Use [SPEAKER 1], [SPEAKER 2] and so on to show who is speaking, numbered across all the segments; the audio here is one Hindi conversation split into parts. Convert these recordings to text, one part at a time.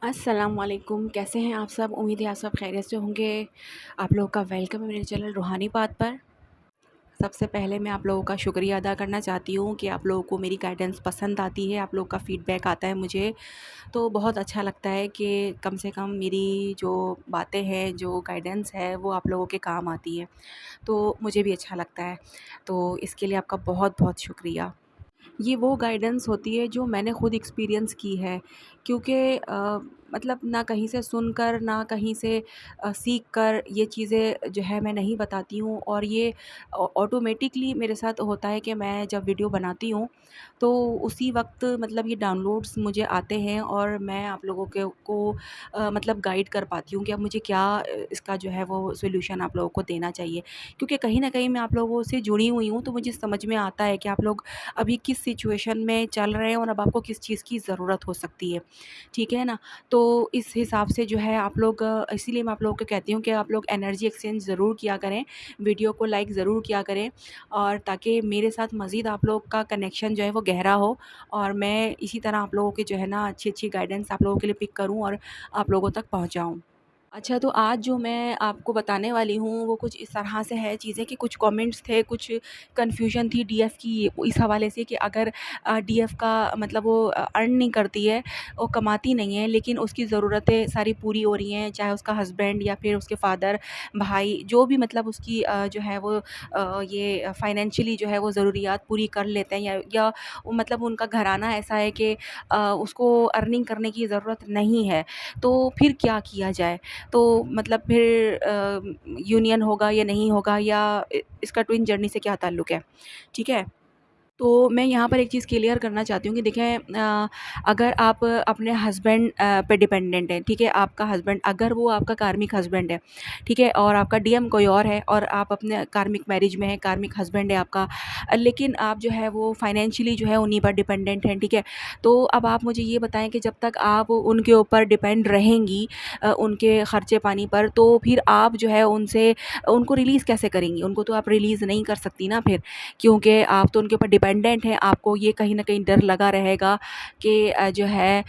[SPEAKER 1] अस्सलाम वालेकुम, कैसे हैं आप सब? उम्मीद है आप सब खैरियत से होंगे। आप लोगों का वेलकम है मेरे चैनल रूहानी बात पर। सबसे पहले मैं आप लोगों का शुक्रिया अदा करना चाहती हूँ कि आप लोगों को मेरी गाइडेंस पसंद आती है, आप लोगों का फ़ीडबैक आता है मुझे, तो बहुत अच्छा लगता है कि कम से कम मेरी जो बातें हैं, जो गाइडेंस है, वो आप लोगों के काम आती है। तो मुझे भी अच्छा लगता है, तो इसके लिए आपका बहुत-बहुत शुक्रिया। ये वो गाइडेंस होती है जो मैंने खुद एक्सपीरियंस की है, क्योंकि मतलब ना कहीं से सुनकर ना कहीं से सीख कर ये चीज़ें जो है मैं नहीं बताती हूँ, और ये ऑटोमेटिकली मेरे साथ होता है कि मैं जब वीडियो बनाती हूँ तो उसी वक्त मतलब ये डाउनलोड्स मुझे आते हैं और मैं आप लोगों के को मतलब गाइड कर पाती हूँ कि अब मुझे क्या इसका जो है वो सोल्यूशन आप लोगों को देना चाहिए, क्योंकि कहीं ना कहीं मैं आप लोगों से जुड़ी हुई हूँ, तो मुझे समझ में आता है कि आप लोग अभी किस सिचुएशन में चल रहे हैं और अब आपको किस चीज़ की ज़रूरत हो सकती है, ठीक है ना? तो इस हिसाब से जो है आप लोग इसीलिए मैं आप लोगों को कहती हूँ कि आप लोग एनर्जी एक्सचेंज ज़रूर किया करें, वीडियो को लाइक ज़रूर किया करें, और ताकि मेरे साथ मज़ीद आप लोग का कनेक्शन जो है वो गहरा हो, और मैं इसी तरह आप लोगों की जो है ना अच्छी-अच्छी गाइडेंस आप लोगों के लिए पिक करूँ और आप लोगों तक पहुँचाऊँ। अच्छा, तो आज जो मैं आपको बताने वाली हूँ वो कुछ इस तरह से है चीज़ें कि कुछ कमेंट्स थे, कुछ कन्फ्यूजन थी डीएफ की इस हवाले से कि अगर डीएफ का मतलब वो अर्न नहीं करती है, वो कमाती नहीं है, लेकिन उसकी ज़रूरतें सारी पूरी हो रही हैं, चाहे उसका हस्बैंड या फिर उसके फादर, भाई, जो भी मतलब उसकी जो है वो ये फाइनेंशियली जो है वो ज़रूरियात पूरी कर लेते हैं, या वो मतलब उनका घराना ऐसा है कि उसको अर्निंग करने की ज़रूरत नहीं है, तो फिर क्या किया जाए? तो मतलब फिर यूनियन होगा या नहीं होगा, या इसका ट्विन जर्नी से क्या ताल्लुक़ है, ठीक है? तो मैं यहाँ पर एक चीज़ क्लियर करना चाहती हूँ कि देखें, अगर आप अपने हस्बैंड पे डिपेंडेंट हैं, ठीक है? आपका हस्बैंड अगर वो आपका कार्मिक हस्बैंड है, ठीक है? और आपका डीएम कोई और है और आप अपने कार्मिक मैरिज में हैं, कार्मिक हस्बैंड है आपका, लेकिन आप जो है वो फाइनेंशियली जो है उन्हीं पर डिपेंडेंट हैं, ठीक है? तो अब आप मुझे ये बताएँ कि जब तक आप उनके ऊपर डिपेंड रहेंगी उनके खर्चे पानी पर, तो फिर आप जो है उनसे उनको रिलीज़ कैसे करेंगी? उनको तो आप रिलीज़ नहीं कर सकती ना फिर, क्योंकि आप तो उनके ऊपर डिपेंडेंट हैं। आपको ये कहीं न कहीं डर लगा रहेगा कि जो है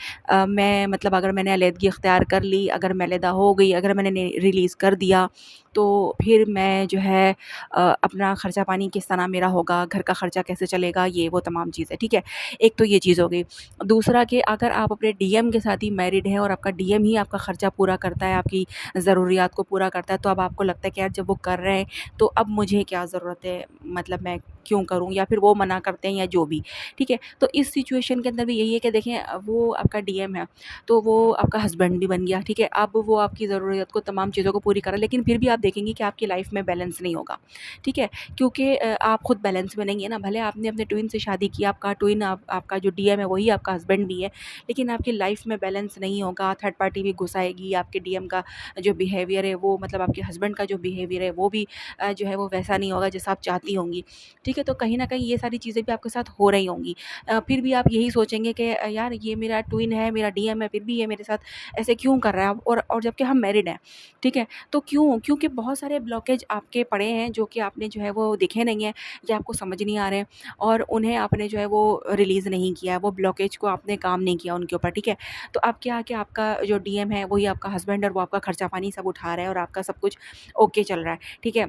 [SPEAKER 1] मैं मतलब अगर मैंने अलहदगी इख्तियार कर ली, अगर मैं अलहदा हो गई, अगर मैंने रिलीज़ कर दिया, तो फिर मैं जो है अपना खर्चा पानी किस तरह मेरा होगा, घर का खर्चा कैसे चलेगा, ये वो तमाम चीज़ें, ठीक है? एक तो ये चीज़ हो गई। दूसरा कि अगर आप अपने डीएम के साथ ही मैरिड हैं और आपका डीएम ही आपका खर्चा पूरा करता है, आपकी ज़रूरियात को पूरा करता है, तो अब आपको लगता है कि यार जब वो कर रहे हैं, तो अब मुझे क्या ज़रूरत है, मतलब मैं क्यों करूँ, या फिर वो मना करते हैं या जो भी, ठीक है? तो इस सिचुएशन के अंदर भी यही है कि देखें, वो आपका डीएम है, तो वो आपका हस्बैंड भी बन गया, ठीक है? अब वो आपकी ज़रूरत को तमाम चीज़ों को पूरी कर रहा है, लेकिन फिर भी आप देखेंगे कि आपकी लाइफ़ में बैलेंस नहीं होगा, ठीक है? क्योंकि आप खुद बैलेंस में नहीं है ना, भले आपने अपने ट्विन से शादी की, आपका ट्विन आपका जो डीएम है वही आपका हस्बैंड भी है, लेकिन आपकी लाइफ़ में बैलेंस नहीं होगा, थर्ड पार्टी भी घुस आएगी, आपके डीएम का जो बिहेवियर है वो मतलब आपके हस्बैंड का जो बिहेवियर है वो भी जो है वो वैसा नहीं होगा जैसा आप चाहती होंगी, ठीक है? तो कहीं न कहीं ये सारी चीज़ें भी आपके साथ हो रही होंगी। फिर भी आप यही सोचेंगे कि यार ये मेरा ट्विन है, मेरा डीएम है, फिर भी ये मेरे साथ ऐसे क्यों कर रहा है? और जबकि हम मैरिड हैं, ठीक है? तो क्यों? क्योंकि बहुत सारे ब्लॉकेज आपके पड़े हैं जो कि आपने जो है वो देखे नहीं हैं, या आपको समझ नहीं आ रहे हैं, और उन्हें आपने जो है वो रिलीज़ नहीं किया है, वो ब्लॉकेज को आपने काम नहीं किया उनके ऊपर, ठीक है? तो अब क्या कि आपका जो डीएम है वही आपका हस्बैंड, और वो आपका खर्चा पानी सब उठा रहा है और आपका सब कुछ ओके चल रहा है, ठीक है?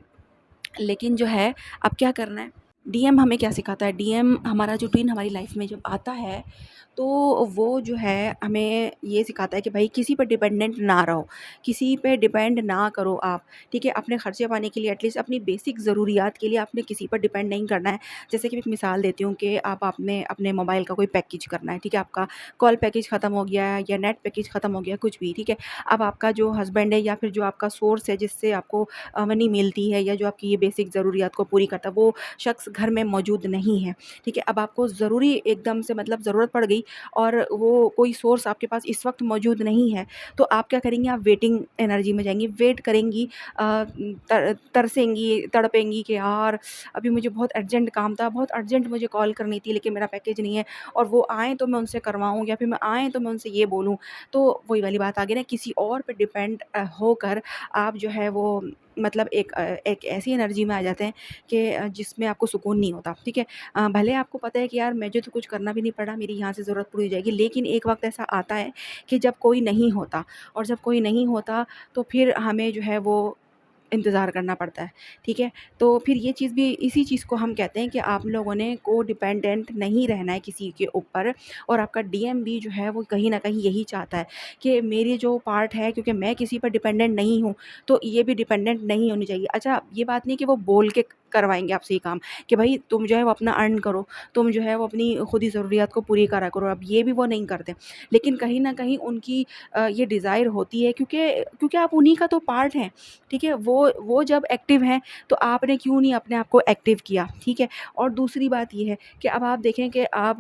[SPEAKER 1] लेकिन जो है अब क्या करना है, डीएम हमें क्या सिखाता है, डीएम हमारा जो ट्विन हमारी लाइफ में जब आता है, तो वो जो है हमें ये सिखाता है कि भाई किसी पे डिपेंडेंट ना रहो, किसी पे डिपेंड ना करो आप, ठीक है? अपने खर्चे पानी के लिए, एटलीस्ट अपनी बेसिक ज़रूरियात के लिए आपने किसी पर डिपेंड नहीं करना है। जैसे कि मैं एक मिसाल देती हूँ कि आप आपने अपने मोबाइल का कोई पैकेज करना है, ठीक है? आपका कॉल पैकेज ख़त्म हो गया है या नेट पैकेज ख़त्म हो गया, कुछ भी, ठीक है? अब आपका जो हस्बैंड है या फिर जो आपका सोर्स है जिससे आपको मनी मिलती है, या जो आपकी ये बेसिक ज़रूरियात को पूरी करता है, वो शख्स घर में मौजूद नहीं है, ठीक है? अब आपको ज़रूरी एकदम से मतलब ज़रूरत पड़ गई और वो कोई सोर्स आपके पास इस वक्त मौजूद नहीं है, तो आप क्या करेंगी, आप वेटिंग एनर्जी में जाएँगी, वेट करेंगी, तरसेंगी, तड़पेंगी कि यार अभी मुझे बहुत अर्जेंट काम था, बहुत अर्जेंट मुझे कॉल करनी थी, लेकिन मेरा पैकेज नहीं है, और वो आएँ तो मैं उनसे करवाऊँ, या फिर मैं आएँ तो मैं उनसे ये बोलूँ। तो वही वाली बात आ गई ना, किसी और पे डिपेंड होकर आप जो है वो मतलब एक ऐसी एनर्जी में आ जाते हैं कि जिसमें आपको सुकून नहीं होता, ठीक है? भले आपको पता है कि यार मुझे तो कुछ करना भी नहीं पड़ा, मेरी यहाँ से ज़रूरत पूरी हो जाएगी, लेकिन एक वक़्त ऐसा आता है कि जब कोई नहीं होता, और जब कोई नहीं होता तो फिर हमें जो है वो इंतज़ार करना पड़ता है, ठीक है? तो फिर ये चीज़ भी, इसी चीज़ को हम कहते हैं कि आप लोगों ने कोडिपेंडेंट नहीं रहना है किसी के ऊपर, और आपका डीएम भी जो है वो कहीं न कहीं यही चाहता है कि मेरी जो पार्ट है, क्योंकि मैं किसी पर डिपेंडेंट नहीं हूँ, तो ये भी डिपेंडेंट नहीं होनी चाहिए। अच्छा, ये बात नहीं कि वो बोल के करवाएँगे आपसे ये काम कि भई तुम जो है वो अपना अर्न करो, तुम जो है वो अपनी खुद ही ज़रूरियात को पूरी करा करो, अब ये भी वो नहीं करते। लेकिन कहीं न कहीं उनकी ये डिज़ायर होती है, क्योंकि क्योंकि आप उन्हीं का तो पार्ट हैं, ठीक है? वो जब एक्टिव हैं, तो आपने क्यों नहीं अपने आप को एक्टिव किया, ठीक है? और दूसरी बात ये है कि अब आप देखें कि आप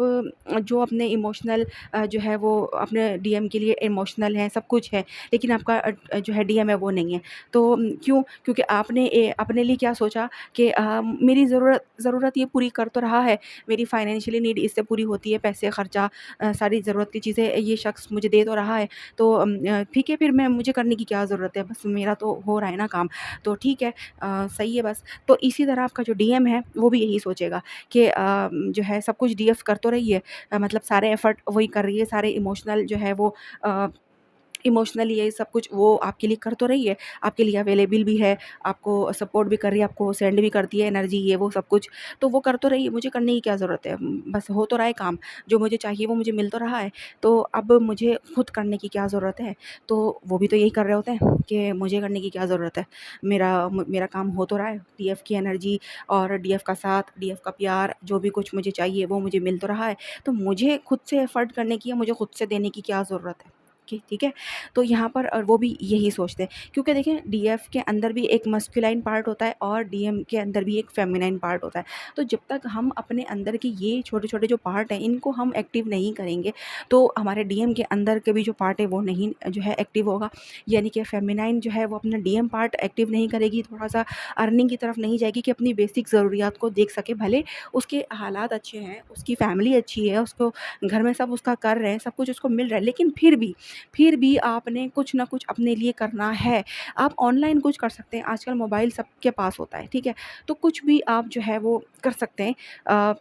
[SPEAKER 1] जो अपने इमोशनल जो है वो अपने डीएम के लिए इमोशनल हैं, सब कुछ है, लेकिन आपका जो है डीएम है वो नहीं है। तो क्यों? क्योंकि आपने अपने लिए क्या सोचा कि मेरी ज़रूरत ये पूरी कर तो रहा है, मेरी फाइनेंशियली नीड इससे पूरी होती है, पैसे खर्चा सारी ज़रूरत की चीज़ें ये शख्स मुझे दे तो रहा है, तो ठीक है, फिर मैं मुझे करने की क्या ज़रूरत है, बस मेरा तो हो रहा है ना काम, तो ठीक है, सही है बस। तो इसी तरह आपका जो डीएम है वो भी यही सोचेगा कि जो है सब कुछ डीएफ कर तो रही है, मतलब सारे एफ़र्ट वही कर रही है, सारे इमोशनल जो है वो अ इमोशनली ये सब कुछ वो आपके लिए कर तो रही है, आपके लिए अवेलेबल भी है, आपको सपोर्ट भी कर रही है, आपको सेंड भी करती है एनर्जी, ये वो सब कुछ, तो वो कर तो रही है, मुझे करने की क्या ज़रूरत है? बस हो तो रहा है काम, जो मुझे चाहिए वो मुझे मिल तो रहा है, तो अब मुझे खुद करने की क्या ज़रूरत है? तो वो भी तो यही कर रहे होते हैं कि मुझे करने की क्या ज़रूरत है? मेरा काम हो तो रहा है, डीएफ की एनर्जी और डीएफ का साथ, डीएफ का प्यार, जो भी कुछ मुझे चाहिए वो मुझे मिल तो रहा है, तो मुझे खुद से एफ़र्ट करने की या मुझे खुद से देने की क्या ज़रूरत है? ठीक है? तो यहाँ पर वो भी यही सोचते हैं, क्योंकि देखिए डीएफ के अंदर भी एक मस्कुलाइन पार्ट होता है और डीएम के अंदर भी एक फेमिनाइन पार्ट होता है। तो जब तक हम अपने अंदर के ये छोटे-छोटे जो पार्ट हैं इनको हम एक्टिव नहीं करेंगे, तो हमारे डीएम के अंदर के भी जो पार्ट है वो नहीं जो है एक्टिव होगा। यानी कि फेमिनाइन जो है वो अपना डीएम पार्ट एक्टिव नहीं करेगी, थोड़ा-सा अर्निंग की तरफ नहीं जाएगी कि अपनी बेसिक ज़रूरियात को देख सके। भले उसके हालात अच्छे हैं, उसकी फैमिली अच्छी है, उसको घर में सब उसका कर रहे हैं, सब कुछ उसको मिल रहा है, लेकिन फिर भी आपने कुछ ना कुछ अपने लिए करना है। आप ऑनलाइन कुछ कर सकते हैं, आजकल मोबाइल सबके पास होता है, ठीक है? तो कुछ भी आप जो है वो कर सकते हैं।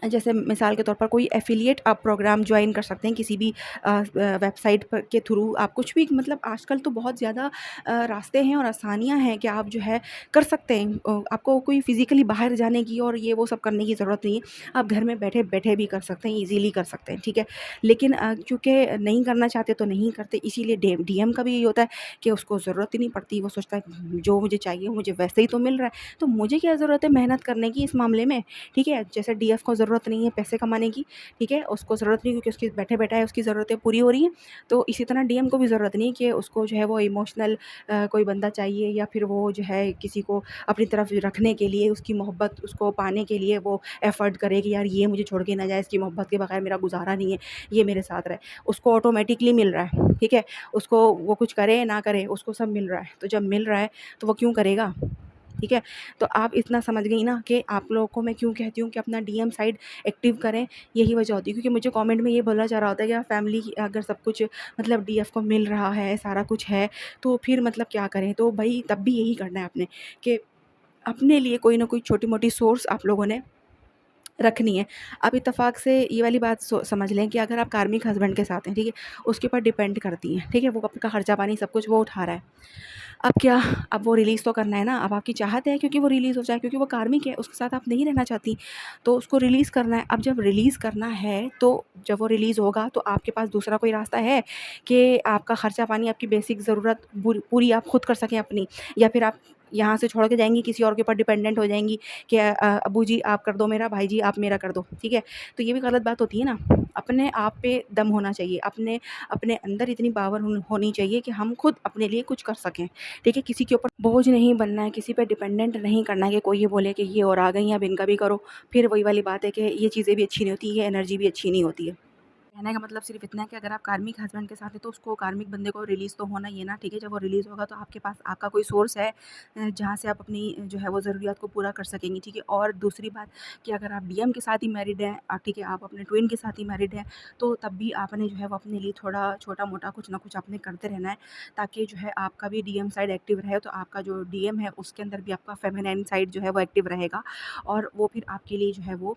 [SPEAKER 1] जैसे मिसाल के तौर पर कोई एफ़िलिएट आप प्रोग्राम जॉइन कर सकते हैं किसी भी वेबसाइट पर के थ्रू, आप कुछ भी, मतलब आजकल तो बहुत ज़्यादा रास्ते हैं और आसानियाँ हैं कि आप जो है कर सकते हैं। आपको कोई फ़िज़िकली बाहर जाने की और ये वो सब करने की ज़रूरत नहीं है। आप घर में बैठे-बैठे भी कर सकते हैं, ईज़िली कर सकते हैं, ठीक है? लेकिन चूँकि नहीं करना चाहते तो नहीं करते, इसीलिए डीएम का भी यही होता है कि उसको ज़रूरत ही नहीं पड़ती, वो सोचता है जो मुझे चाहिए मुझे वैसे ही तो मिल रहा है, तो मुझे क्या ज़रूरत है मेहनत करने की इस मामले में, ठीक है? जैसे डीएफ को ज़रूरत नहीं है पैसे कमाने की, ठीक है? उसको ज़रूरत नहीं, क्योंकि उसकी बैठे-बैठा है उसकी ज़रूरतें पूरी हो रही हैं। तो इसी तरह डीएम को भी ज़रूरत नहीं कि उसको जो है वो इमोशनल कोई बंदा चाहिए, या फिर वो जो है किसी को अपनी तरफ रखने के लिए, उसकी मोहब्बत उसको पाने के लिए वो एफ़र्ट करे कि यार ये मुझे छोड़ के ना जाए, इसकी मोहब्बत के बगैर मेरा गुज़ारा नहीं है, ये मेरे साथ रहे। उसको ऑटोमेटिकली मिल रहा है, ठीक है? उसको वो कुछ करे ना करे, उसको सब मिल रहा है। तो जब मिल रहा है तो वो क्यों करेगा? ठीक है? तो आप इतना समझ गई ना कि आप लोगों को मैं क्यों कहती हूँ कि अपना डीएम साइड एक्टिव करें, यही वजह होती है। क्योंकि मुझे कमेंट में ये बोला जा रहा होता है कि फैमिली की अगर सब कुछ मतलब डीएफ को मिल रहा है, सारा कुछ है, तो फिर मतलब क्या करें? तो भई तब भी यही करना है आपने कि अपने लिए कोई ना कोई छोटी-मोटी सोर्स आप लोगों ने रखनी है। आप इत्तेफ़ाक से ये वाली बात समझ लें कि अगर आप कार्मिक हस्बैंड के साथ हैं, ठीक है? उसके ऊपर डिपेंड करती हैं, ठीक है? वो आपका खर्चा-पानी सब कुछ वो उठा रहा है। अब क्या, अब वो रिलीज़ तो करना है ना, अब आपकी चाहत है क्योंकि वो रिलीज़ हो जाए, क्योंकि वो कार्मिक है, उसके साथ आप नहीं रहना चाहती, तो उसको रिलीज़ करना है। अब जब रिलीज़ करना है, तो जब वो रिलीज़ होगा तो आपके पास दूसरा कोई रास्ता है कि आपका खर्चा-पानी, आपकी बेसिक ज़रूरत पूरी आप खुद कर सकें अपनी, या फिर आप यहाँ से छोड़ के जाएँगी, किसी और के ऊपर डिपेंडेंट हो जाएँगी कि अब्बू जी आप कर दो मेरा, भाई जी आप मेरा कर दो, ठीक है? तो ये भी गलत बात होती है ना। अपने आप पे दम होना चाहिए, अपने अपने अंदर इतनी पावर होनी चाहिए कि हम खुद अपने लिए कुछ कर सकें। ठीक है? किसी के ऊपर बोझ नहीं बनना है, किसी पे डिपेंडेंट नहीं करना है कि कोई ये बोले कि ये और आ गई हैं अब इनका भी करो। फिर वही वाली बात है कि ये चीज़ें भी अच्छी नहीं होती, ये एनर्जी भी अच्छी नहीं होती है। कहने का मतलब सिर्फ़ इतना है कि अगर आप कार्मिक हस्बैंड के साथ हैं, तो उसको कार्मिक बंदे को रिलीज़ तो होना ही है ना, ठीक है? जब वो रिलीज़ होगा तो आपके पास आपका कोई सोर्स है जहाँ से आप अपनी जो है वो ज़रूरियात को पूरा कर सकेंगी, ठीक है? और दूसरी बात कि अगर आप डीएम के साथ ही मैरिड हैं ठीक है, आप अपने ट्विन के साथ ही मैरिड हैं, तो तब भी आपने जो है वो अपने लिए थोड़ा छोटा-मोटा कुछ ना कुछ आपने करते रहना है, ताकि जो है आपका भी डीएम साइड एक्टिव रहे, तो आपका जो डीएम है उसके अंदर भी आपका फेमिनाइन साइड जो है वो एक्टिव रहेगा और वो फिर आपके लिए जो है वो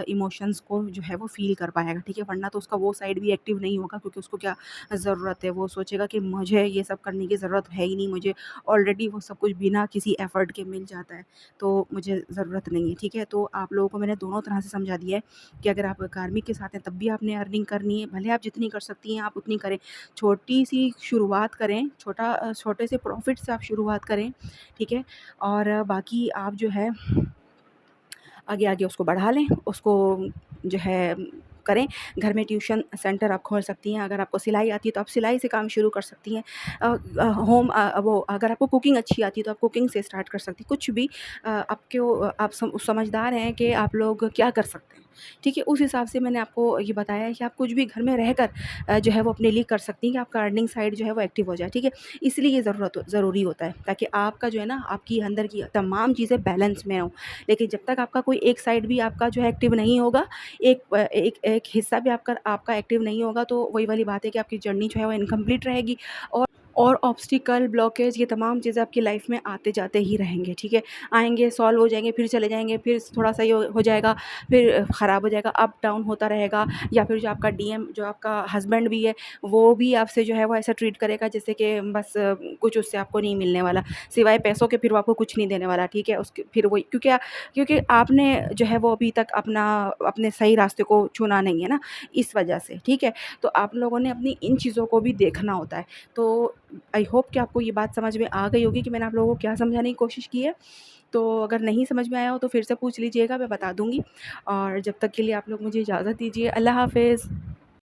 [SPEAKER 1] इमोशंस को जो है वो फ़ील कर पाएगा, ठीक है? वरना तो उसका वो साइड भी एक्टिव नहीं होगा क्योंकि उसको क्या ज़रूरत है, वो सोचेगा कि मुझे ये सब करने की ज़रूरत है ही नहीं, मुझे ऑलरेडी वो सब कुछ बिना किसी एफ़र्ट के मिल जाता है, तो मुझे ज़रूरत नहीं है, ठीक है? तो आप लोगों को मैंने दोनों तरह से समझा दिया है कि अगर आप कार्मिक के साथ हैं तब भी आपने अर्निंग करनी है, भले आप जितनी कर सकती हैं आप उतनी करें। छोटी-सी शुरुआत करें, छोटे से प्रॉफ़िट से आप शुरुआत करें, ठीक है? और बाकी आप जो है आगे-आगे उसको बढ़ा लें, उसको जो है करें। घर में ट्यूशन सेंटर आप खोल सकती हैं, अगर आपको सिलाई आती है तो आप सिलाई से काम शुरू कर सकती हैं। वो अगर आपको कुकिंग अच्छी आती है तो आप कुकिंग से स्टार्ट कर सकती हैं। कुछ भी आप समझदार हैं कि आप लोग क्या कर सकते हैं, ठीक है? उस हिसाब से मैंने आपको ये बताया है कि आप कुछ भी घर में रहकर जो है वो अपने लिए कर सकती हैं कि आपका अर्निंग साइड जो है वो एक्टिव हो जाए, ठीक है? इसलिए ये ज़रूरी होता है ताकि आपका जो है ना आपकी अंदर की तमाम चीज़ें बैलेंस में हों। लेकिन जब तक आपका कोई एक साइड भी आपका जो है एक्टिव नहीं होगा, एक हिस्सा भी आपका आपका एक्टिव नहीं होगा, तो वही वाली बात है कि आपकी जर्नी जो है वो इनकम्प्लीट रहेगी और ऑब्स्टिकल, ब्लॉकेज ये तमाम चीज़ें आपकी लाइफ़ में आते जाते ही रहेंगे, ठीक है? आएँगे, सॉल्व हो जाएँगे, फिर चले जाएँगे, फिर थोड़ा सही हो जाएगा, फिर ख़राब हो जाएगा, अप डाउन होता रहेगा या फिर जो आपका डीएम जो आपका हस्बैंड भी है, वो भी आपसे जो है वो ऐसा ट्रीट करेगा जैसे कि बस कुछ उससे आपको नहीं मिलने वाला, सिवाय पैसों के फिर वो आपको कुछ नहीं देने वाला, ठीक है? उसके फिर वही क्योंकि आपने जो है वो अभी तक अपने सही रास्ते को चुना नहीं है ना, इस वजह से, ठीक है? तो आप लोगों ने अपनी इन चीज़ों को भी देखना होता है। तो आई होप कि आपको ये बात समझ में आ गई होगी कि मैंने आप लोगों को क्या समझाने की कोशिश की है। तो अगर नहीं समझ में आया हो तो फिर से पूछ लीजिएगा, मैं बता दूँगी और जब तक के लिए आप लोग मुझे इजाज़त दीजिए। अल्लाह हाफ़िज़।